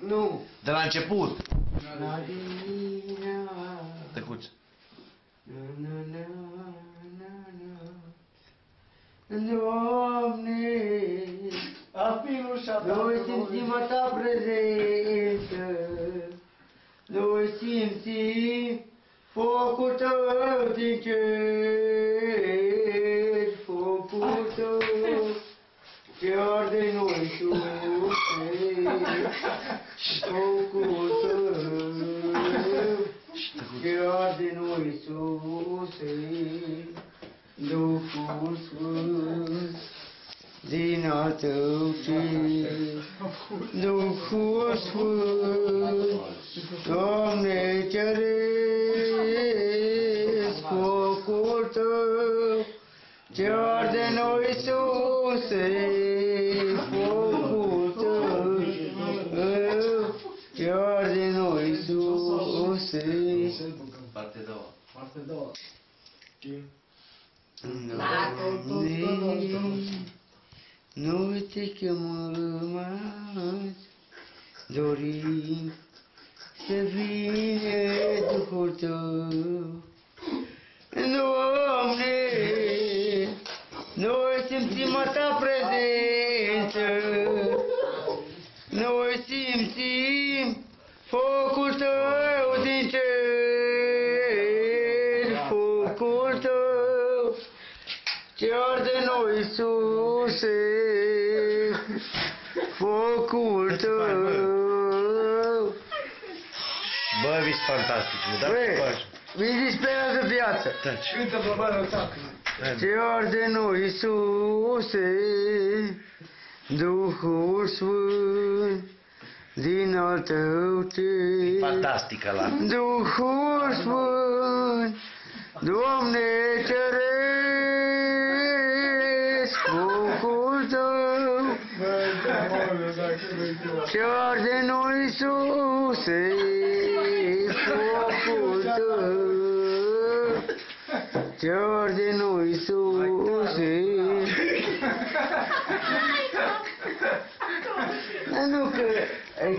Nu. De la început. Nadina. Tăcuți. Doamne, noi simțim a Ta prezență, noi simțim focul Tău din cer, focul Tău ce arde în noi, Iisuse, focul Tău ce arde în noi, Iisuse, Duhul Sfânt din al Tău cer, Duhul Sfânt, Doamne ceresc, focul Tău ce arde în noi, Iisuse, focul Tău ce arde în noi, Iisuse. Partea a doua. Partea a doua. Noi te chemăm azi, dorim să vină Duhul Tău. Doamne, noi simțim a Ta prezență, noi simțim focul Tău din cer, focul Tău ce arde în noi, Iisuse, focul Tău. Bă, vi fantastici, mă, dați curaj. Mi disperează viața. Taci. Cântă băbanul tacă. Ce arde în noi, Iisuse, Duhul Sfânt din al Tău cer. Fantastică la. Duhul Sfânt, Doamne ceresc, focul Tău ce arde în noi, Iisuse, focul Tău ce arde în noi, Iisuse. Nu că ai